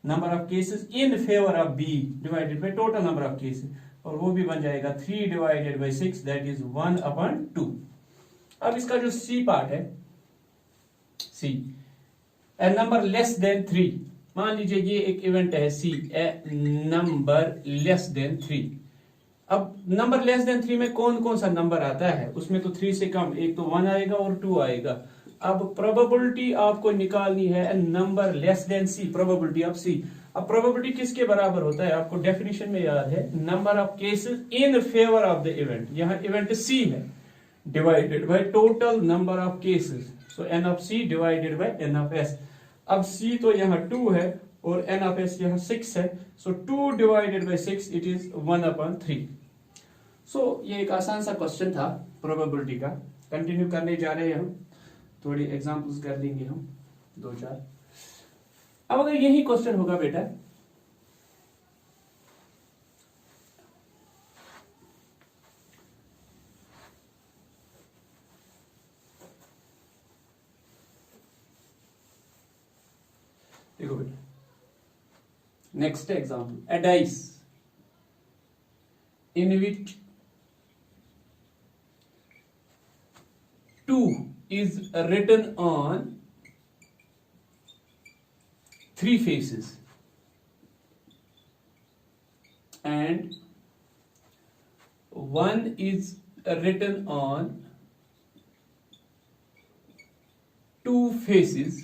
number of cases in favour of b divided by total number of cases, और वो भी बन जाएगा 3 divided by 6 that is 1/2। अब इसका जो C part है, सी ए number less then 3, मान लीजिए ये एक इवेंट है सी, ए नंबर लेस देन 3। अब नंबर लेस देन 3 में कौन कौन सा नंबर आता है, उसमें तो 3 से कम, एक तो 1 आएगा और 2 आएगा। अब प्रोबेबिलिटी आपको निकालनी है number less than C, probability of C. अब प्रोबेबिलिटी किसके बराबर होता है, आपको डेफिनेशन में याद है, number of cases in favour of the event, यहां इवेंट सी है, divided by total number of cases, so n of c divided by n of s। अब c तो यहाँ 2 है और n ऑफ s यहाँ 6 है, सो 2 डिवाइडेड बाय 6 इट इज 1/3। सो ये एक आसान सा क्वेश्चन था प्रोबेबिलिटी का। कंटिन्यू करने जा रहे हैं हम, थोड़ी एग्जांपल्स कर लेंगे हम 2-4। अब अगर यही क्वेश्चन होगा बेटा, देखो बेटा, next example, a dice in which 2 is written on 3 faces and 1 is written on 2 faces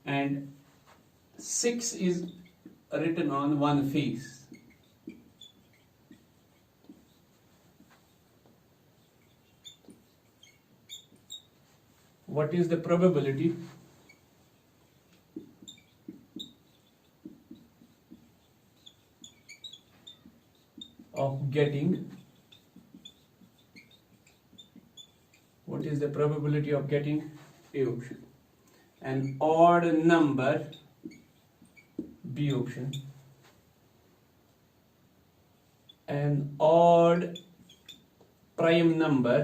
and 6 is written on 1 face. What is the probability of getting, what is the probability of getting A option, an odd number B option, an odd prime number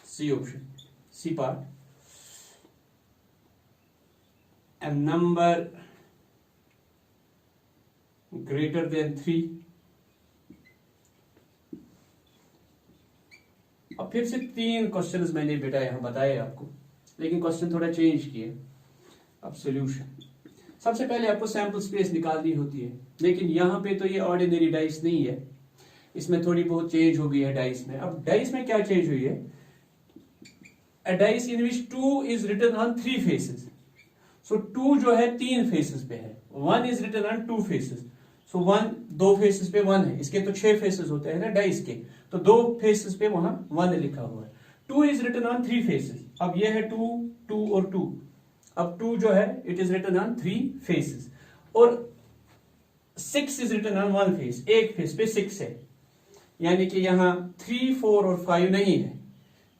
C option, C part, a number greater than 3। अब फिर से 3 questions मैंने बेटा यहां बताए आपको, लेकिन question थोड़ा चेंज किए। अब सॉल्यूशन, सबसे पहले आपको सैंपल स्पेस निकालनी होती है, लेकिन यहां पे तो ये ऑर्डिनरी डाइस नहीं है, इसमें थोड़ी बहुत चेंज हो गई है डाइस में। अब डाइस में क्या चेंज हुई है, a dice in which 2 is written on 3 faces, so 2 जो है 3 faces पे है, 1 is written on 2 faces, so 1 2 faces पे 1 है, इसके तो 6 faces होते हैं ना डाइस के, तो 2 faces पे वहां 1 लिखा हुआ है। 2 is written on 3 faces, अब ये है 2 2 और 2, अब 2 जो है it is written on 3 faces, और 6 is written on 1 face, एक फेस पे 6 है, यानी कि यहां 3 4 और 5 नहीं है,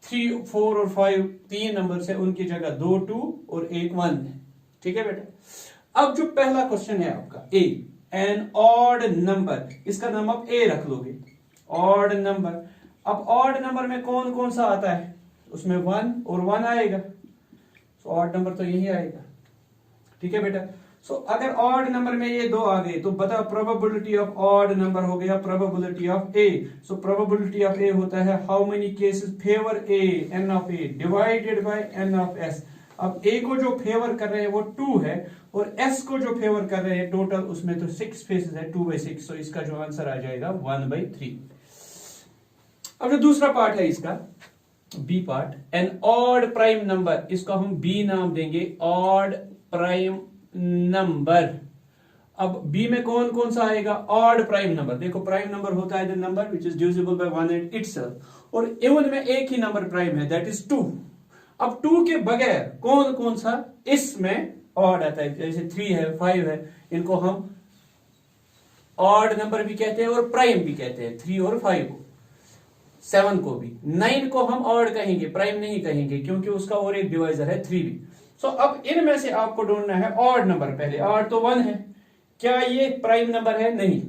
3 4 और 5 3 नंबर से, उनकी जगह 2 2 और 1 1 है। ठीक है बेटा। अब जो पहला क्वेश्चन है आपका ए, एन ऑड नंबर, इसका नाम आप ए रख लोगे, ऑड नंबर। अब ऑड नंबर में कौन कौन सा आता है, उसमें 1 और 1 आएगा, तो ऑड नंबर तो यही आएगा। ठीक है बेटा। सो अगर ऑड नंबर में ये 2 आ गए तो बता प्रोबेबिलिटी ऑफ ऑड नंबर हो गया probability of A. So probability of A होता है how many cases favour A, N of A divided by N of S. अब ए को जो फेवर कर रहे हैं वो 2 है, और एस को जो फेवर कर रहे हैं टोटल उसमें तो 6 फेसेस है, 2/6, सो इसका जो आंसर आ जाएगा 1/3। अब जो दूसरा पार्ट है इसका B part, an odd prime number, इसको हम बी नाम देंगे, ऑड प्राइम नंबर। अब बी में कौन कौन सा आएगा, ऑड प्राइम नंबर। देखो प्राइम नंबर होता है the number which is divisible by 1 and itself, और इवन में एक ही नंबर प्राइम है दैट इज 2। अब 2 के बगैर कौन कौन सा इसमें ऑड आता है, जैसे 3 है 5 है, इनको हम ऑड नंबर भी कहते हैं और प्राइम भी कहते हैं, 3 और 5 को। 7 को भी। 9 को हम ऑड कहेंगे, प्राइम नहीं कहेंगे, क्योंकि उसका और एक डिवाइजर है 3 भी। सो अब इनमें से आपको ढूंढना है ऑड नंबर। पहले ऑड तो 1 है, क्या ये प्राइम नंबर है? नहीं,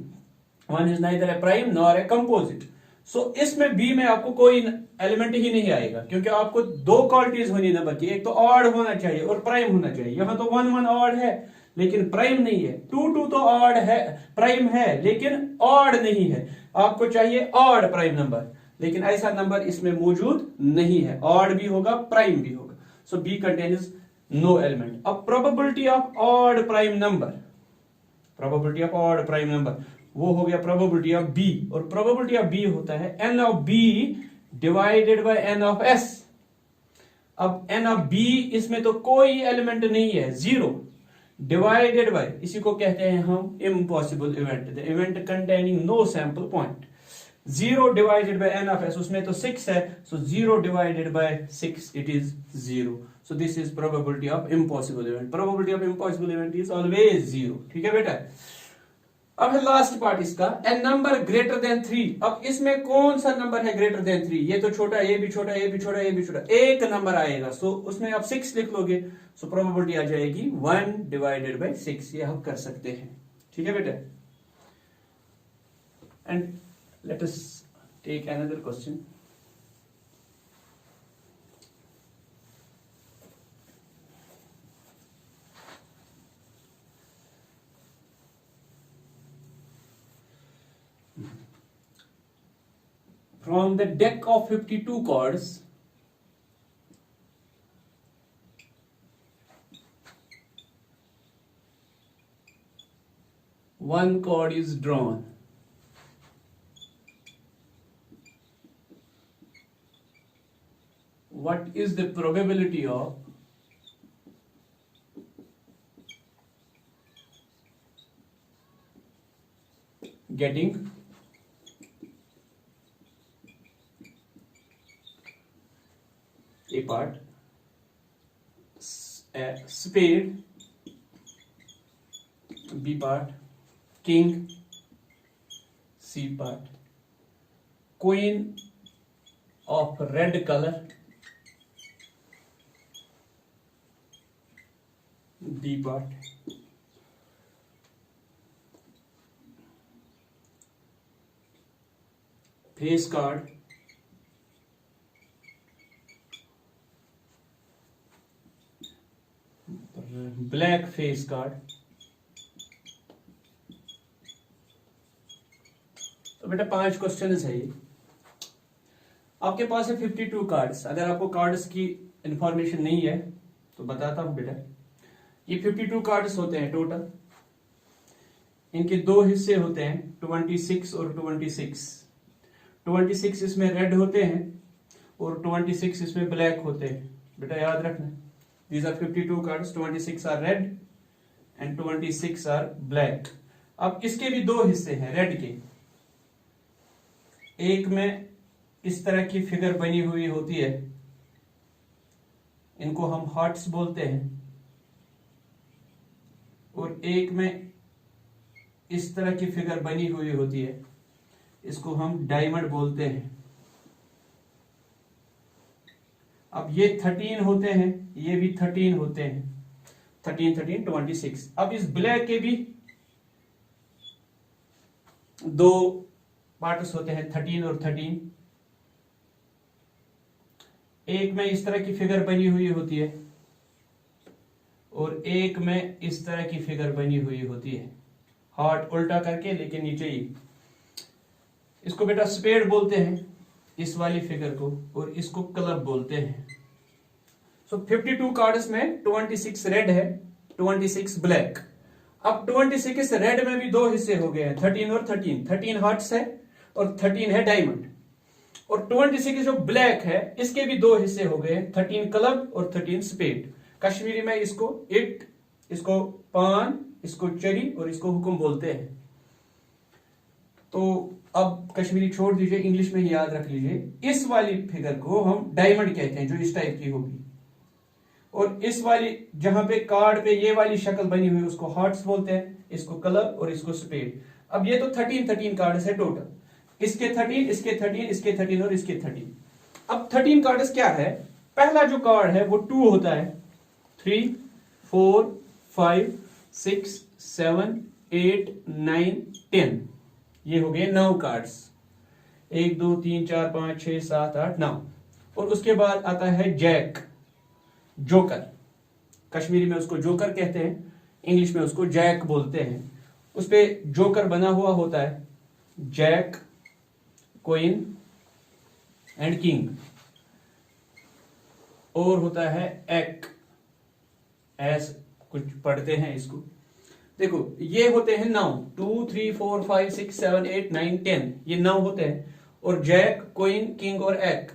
1 is neither a prime nor a composite. So इसमें बी में आपको कोई एलिमेंट ही नहीं आएगा, क्योंकि आपको दो क्वालिटीज होनी नंबर की, एक तो ऑड होना चाहिए और प्राइम होना चाहिए। यहां तो 1 1 ऑड है लेकिन प्राइम नहीं है, 2 2 तो ऑड है, प्राइम है लेकिन ऑड नहीं है। आपको चाहिए ऑड प्राइम नंबर, लेकिन ऐसा नंबर इसमें मौजूद नहीं है, ऑड भी होगा प्राइम भी होगा। So B contains no element. अब probability of odd prime number, probability of odd prime number वो हो गया प्रोबेबिलिटी ऑफ बी, और प्रोबेबिलिटी ऑफ बी होता है N of B divided by N of S. अब एन ऑफ बी, इसमें तो कोई एलिमेंट नहीं है, 0, डिवाइडेड बाय, इसी को कहते हैं हम impossible event, the event containing no sample point. 0 divided by N of S, उसमें तो 6 है, so 0 divided by 6 it is 0। So this is probability of impossible event. Probability of impossible event is always 0। ठीक है बेटा। अब है last part इसका, ए number greater than 3। अब इसमें कौन सा नंबर है ग्रेटर देन 3? ये तो छोटा, ये भी छोटा, ये भी छोटा, ये भी छोटा, एक नंबर आएगा। सो उसमें आप 6 लिख लोगे, सो प्रोबेबिलिटी आ जाएगी 1 डिवाइडेड बाय 6। ये हम कर सकते हैं। ठीक है बेटा। And let us take another question. From the deck of 52 cards, one card is drawn. What is the probability of getting A part, spade, B part, king, C part, queen of red color, D part, face card, black face card. तो बेटा 5 question है ये। आपके पास है 52 cards. अगर आपको cards की इंफॉर्मेशन नहीं है तो बताता हूं बेटा। ये 52 कार्ड्स होते हैं टोटल। इनके दो हिस्से होते हैं, 26 और 26। 26 इसमें रेड होते हैं और 26 इसमें ब्लैक होते हैं। बेटा याद रखना, these are 52 cards, 26 are red and 26 are black। अब इसके भी दो हिस्से हैं रेड के। एक में इस तरह की फिगर बनी हुई होती है, इनको हम हार्ट्स बोलते हैं, और एक में इस तरह की फिगर बनी हुई होती है, इसको हम डायमंड बोलते हैं। अब ये 13 होते हैं, ये भी 13 होते हैं, 13 13 26। अब इस ब्लैक के भी दो पार्ट्स होते हैं, 13 और 13। एक में इस तरह की फिगर बनी हुई होती है और एक में इस तरह की फिगर बनी हुई होती है, हार्ट उल्टा करके लेकिन नीचे ही। इसको बेटा स्पेड बोलते हैं इस वाली फिगर को, और इसको क्लब बोलते हैं। सो 52 कार्ड्स में 26 रेड है, 26 ब्लैक। अब 26 रेड में भी दो हिस्से हो गए हैं, 13 और 13। 13 हार्ट्स है और 13 है डायमंड। और 26 जो ब्लैक है इसके भी दो हिस्से हो गए हैं, 13 क्लब और 13 स्पेड। कश्मीरी में इसको इट, इसको पान, इसको चरी और इसको हुक्म बोलते हैं। तो अब कश्मीरी छोड़ दीजिए, इंग्लिश में ही याद रख लीजिए। इस वाली फिगर को हम डायमंड कहते हैं, जो इस टाइप की होगी, और इस वाली जहां पे कार्ड पे ये वाली शक्ल बनी हुई उसको हार्ट्स बोलते हैं, इसको क्लब और इसको स्पेड। अब ये तो 13 13 कार्ड्स है टोटल। इसके 13, इसके 13, इसके 13 और इसके 13। अब 13 कार्ड्स क्या है? पहला जो कार्ड है वो 2 होता है। 3, 4, 5, 6, 7, 8, 9, 10, ये हो गए 9 कार्ड्स। 1, 2, 3, 4, 5, 6, 7, 8, 9। और उसके बाद आता है जैक, जोकर। कश्मीरी में उसको जोकर कहते हैं, इंग्लिश में उसको जैक बोलते हैं। उस पे जोकर बना हुआ होता है, जैक, क्वीन एंड किंग। और होता है एक, ऐस कुछ पढ़ते हैं इसको। देखो ये होते हैं 9, 2, 3, 4, 5, 6, 7, 8, 9, 10, ये 9 होते हैं। और जैक, क्वीन, किंग और एक,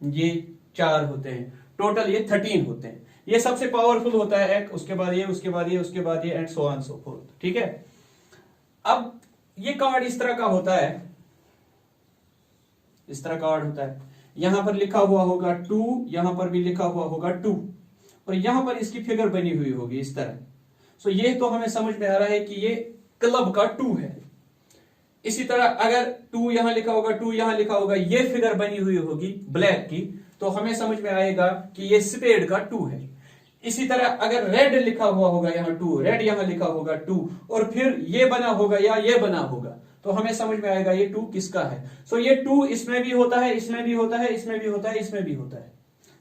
ये 4 होते हैं। टोटल ये 13 होते हैं। ये सबसे पावरफुल होता है एक, उसके बाद ये, उसके बाद ये, उसके बाद ये, and so on so fourth. ठीक है। अब ये कार्ड इस तरह का होता है, इस तरह कार्ड होता है। यहां पर लिखा हुआ होगा 2, यहां पर भी लिखा हुआ होगा 2, और यहां पर इसकी फिगर बनी हुई होगी इस तरह। सो ये तो हमें समझ में आ रहा है कि ये क्लब का 2 है। इसी तरह अगर 2 यहां लिखा होगा, 2 यहां लिखा होगा, ये फिगर बनी हुई होगी ब्लैक की, तो हमें समझ में आएगा कि ये स्पेड का 2 है। इसी तरह अगर रेड लिखा हुआ होगा यहाँ 2, रेड यहां लिखा होगा 2, और फिर ये बना होगा या ये बना होगा, तो हमें समझ में आएगा ये 2 किसका है। सो ये 2 इसमें भी होता है, इसमें भी होता है, इसमें भी होता है, इसमें भी होता है।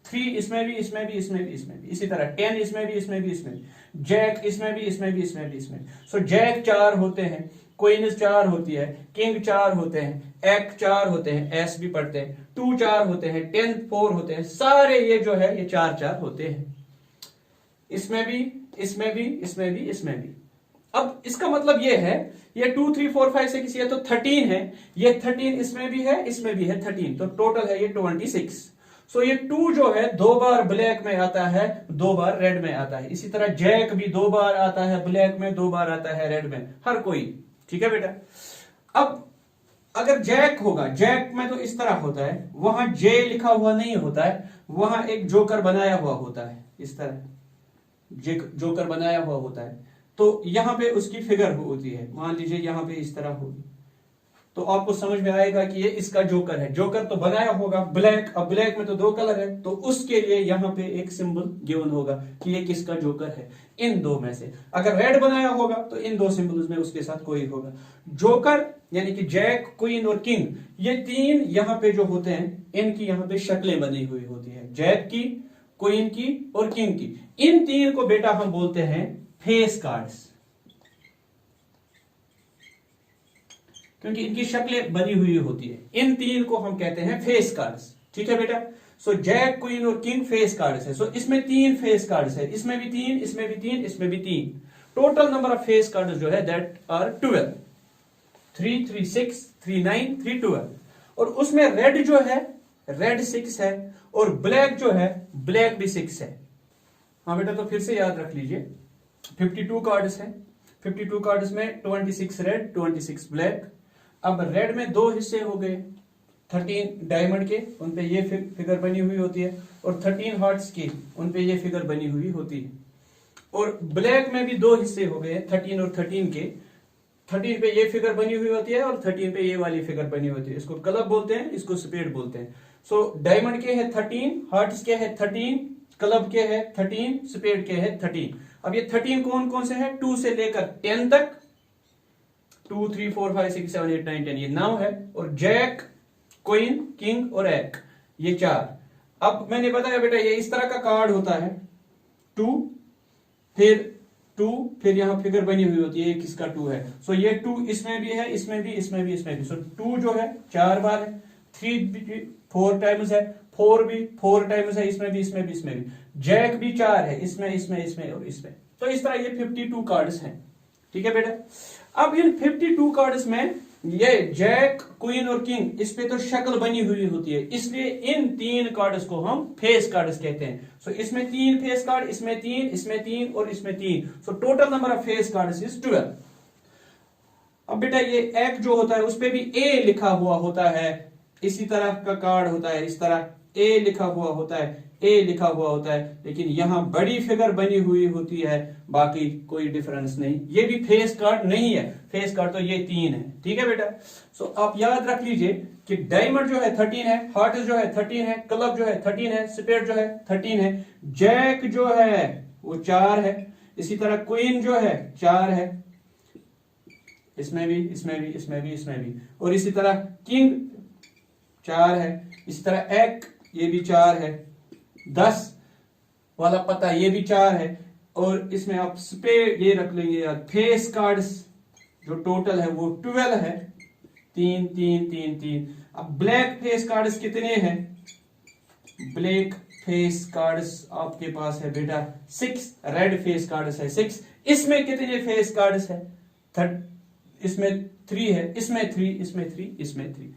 3 इसमें भी, इसमें भी, इसमें भी, इसमें भी। इसी तरह 10 इसमें भी, इसमें भी, इसमें भी। जैक इसमें भी, इसमें भी, इसमें भी, इसमें भी। सो जैक 4 होते हैं, क्वीन 4 होती है, किंग 4 होते हैं, एक 4 होते हैं, एस भी पढ़ते हैं, 2 4 होते हैं, 10 4 होते हैं। सारे ये जो है ये 4 4 होते हैं। इसमें भी, इसमें भी, इसमें भी, इसमें भी। अब इसका मतलब ये है, ये 2, 3, 4, 5, 6, ये तो 13 है, ये 13 इसमें भी है, इसमें भी है 13, तो टोटल है ये 26। सो ये 2 जो है 2 बार ब्लैक में आता है, 2 बार रेड में आता है। इसी तरह जैक भी 2 बार आता है ब्लैक में, 2 बार आता है रेड में, हर कोई। ठीक है बेटा। अब अगर जैक होगा, जैक में तो इस तरह होता है, वहां जे लिखा हुआ नहीं होता है, वहां एक जोकर बनाया हुआ होता है, इस तरह जोकर बनाया हुआ होता है। तो यहां पे उसकी फिगर होती है, मान लीजिए यहां पे इस तरह होगी, तो आपको समझ में आएगा कि ये इसका जोकर है। जोकर तो बनाया होगा ब्लैक, अब ब्लैक में तो 2 कलर है, तो उसके लिए यहां पे एक सिंबल गिवन होगा कि ये किसका जोकर है, इन 2 में से। अगर रेड बनाया होगा तो इन 2 सिंबल्स में उसके साथ कोई होगा। जोकर यानी कि जैक, क्वीन और किंग, ये 3 यहां पे जो होते हैं, इनकी यहां पे शक्लें बनी हुई होती है, जैक की, क्वीन की और किंग की। इन 3 को बेटा हम बोलते हैं फेस कार्ड्स, क्योंकि इनकी शक्लें बनी हुई होती है। इन 3 को हम कहते हैं फेस कार्ड्स। ठीक है बेटा। सो जैक, क्वीन और किंग फेस कार्ड्स है। सो इसमें 3 फेस कार्ड्स है, इसमें भी 3, इसमें भी 3, इसमें भी 3। Total number of face cards जो है दैट आर 12। 3, 3, 6, 3, 9, 3, 12। और उसमें रेड जो है, रेड 6 है, और ब्लैक जो है, ब्लैक भी 6 है। हाँ बेटा, तो फिर से याद रख लीजिए, 52 कार्ड्स हैं। 52 कार्ड्स में 26 रेड, 26 ब्लैक। अब रेड में 2 हिस्से हो गए, 13 डायमंड के, उनपे ये फिगर बनी हुई होती है, और 13 हार्ट्स की, उनपे ये फिगर बनी हुई होती है। और ब्लैक में भी 2 हिस्से हो गए, 13 और 13 के। 13 पे ये फिगर बनी हुई होती है, और 13 पे ये वाली फिगर बनी होती है। इसको क्लब बोलते हैं, इसको स्पेड बोलते हैं। सो डायमंड के है 13, हार्ट्स के है 13, क्लब के है 13, स्पेड के है 13। अब ये 13 कौन कौन से हैं? 2 से लेकर 10 तक, 2, 3, 4, 5, 6, 7, 8, 9, 10, ये 9 है। और जैक, क्वीन, किंग और एक, ये 4। अब मैंने बताया बेटा, ये इस तरह का कार्ड होता है, 2, फिर यहां फिगर बनी हुई होती है, ये किसका 2 है। सो ये 2 इसमें भी है, इसमें भी, इसमें भी, इसमें भी। सो 2 जो है 4 बार है, 3 भी 4 टाइम्स है, 4 भी 4 टाइम्स है, इसमें भी, इसमें भी, इसमें भी। जैक भी 4 है, इसमें, इसमें, इसमें और इसमें। तो इस तरह ये 52 कार्ड्स हैं। ठीक है बेटा। अब इन 52 कार्ड्स में ये जैक, क्वीन और किंग, इस पे तो शक्ल बनी हुई होती है, इसलिए इन 3 कार्ड्स को हम फेस कार्ड्स कहते हैं। सो इसमें 3 फेस कार्ड, इसमें 3, इसमें 3 और इसमें 3। So total number of face cards is 12। अब बेटा ये एक जो होता है उस पे भी ए लिखा हुआ होता है, इसी तरह का कार्ड होता है, इस तरह ए लिखा हुआ होता है। ए लिखा हुआ होता है, लेकिन यहाँ बड़ी फिगर बनी हुई होती है, बाकी कोई डिफरेंस नहीं। ये भी फेस कार्ड नहीं है, फेस कार्ड तो ये 3 है। ठीक है बेटा, सो आप याद रख लीजिए कि डायमंड जो है 13 है, हार्ट जो है 13 है, क्लब जो है 13 है, स्पेड जो है 13 है, जैक जो है वो 4 है, इसी तरह क्वीन जो है 4 है, इसमें भी, इसमें भी, इसमें भी, इसमें भी, और इसी तरह किंग 4 है, इसी तरह एक ये भी 4 है, 10 वाला पता ये भी 4 है, और इसमें आप स्पेड ये रख लेंगे यार, फेस कार्ड्स जो टोटल है वो 12 है, 3 3 3 3। अब ब्लैक फेस कार्ड्स कितने हैं? ब्लैक फेस कार्ड्स आपके पास है बेटा 6, रेड फेस कार्ड्स है 6। इसमें कितने फेस कार्ड्स है? इसमें 3 है, इसमें 3, इसमें 3, इसमें 3।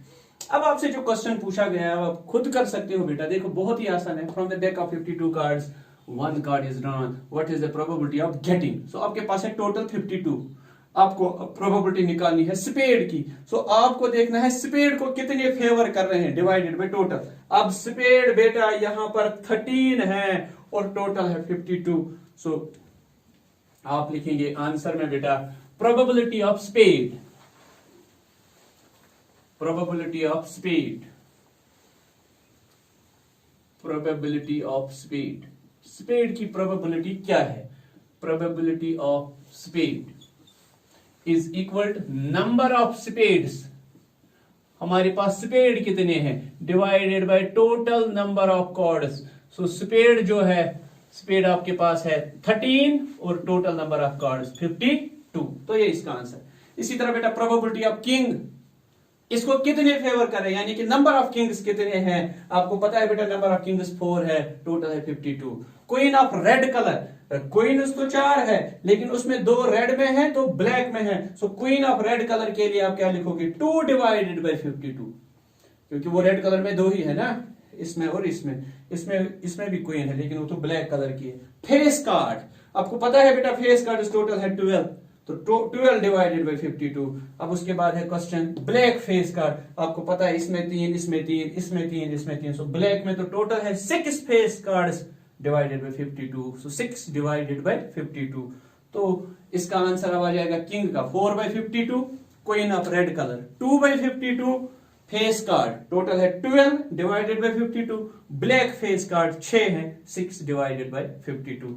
अब आपसे जो क्वेश्चन पूछा गया है आप खुद कर सकते हो बेटा, देखो बहुत ही आसान है। From the deck of 52 cards 1 card is drawn, what is the probability of getting? So आपके पास है टोटल 52, आपको प्रोबेबिलिटी निकालनी है स्पेड की। सो आपको देखना है स्पेड को कितने फेवर कर रहे हैं डिवाइडेड बाय टोटल। अब स्पेड बेटा यहां पर 13 है और टोटल है 52। सो आप लिखेंगे आंसर में बेटा probability of spade, probability of spade, probability of spade. Spade की प्रोबेबिलिटी क्या है? Probability of spade is equal to number of spades, हमारे पास स्पीड कितने हैं, divided by total number of cards. So spade जो है, स्पीड आपके पास है 13 और टोटल नंबर ऑफ कॉर्ड्स 52। तो ये इसका आंसर। इसी तरह बेटा प्रोबेबिलिटी ऑफ किंग, इसको कितने फेवर कर रहे हैं, यानी कि नंबर ऑफ किंग्स कितने हैं? आपको पता है बेटा नंबर ऑफ किंग्स 4 है, टोटल है 52। Queen of red colour, queen उसको 4 है, लेकिन उसमें 2 रेड में है, 2 ब्लैक में है। सो क्वीन ऑफ रेड कलर के लिए आप क्या लिखोगे? 2 डिवाइडेड बाय 52, क्योंकि वो रेड कलर में 2 ही है ना, इसमें और इसमें। इसमें भी क्वीन है, लेकिन वो तो ब्लैक कलर की है। फेस कार्ड, आपको पता है बेटा फेस कार्ड टोटल है 12, तो 12 डिवाइडेड बाय 52। अब उसके बाद है क्वेश्चन ब्लैक फेस कार्ड, आपको पता है इसमें 3, इसमें 3, इसमें 3, इसमें 3। सो ब्लैक में तो टोटल है 6 face cards divided by 52। So 6 divided by 52। तो इसका आंसर अब आ जाएगा किंग का 4 by 52, queen of red colour 2 by 52, face card total है 12 divided by 52, black face card 6 है, 6 डिवाइडेड बाय 52।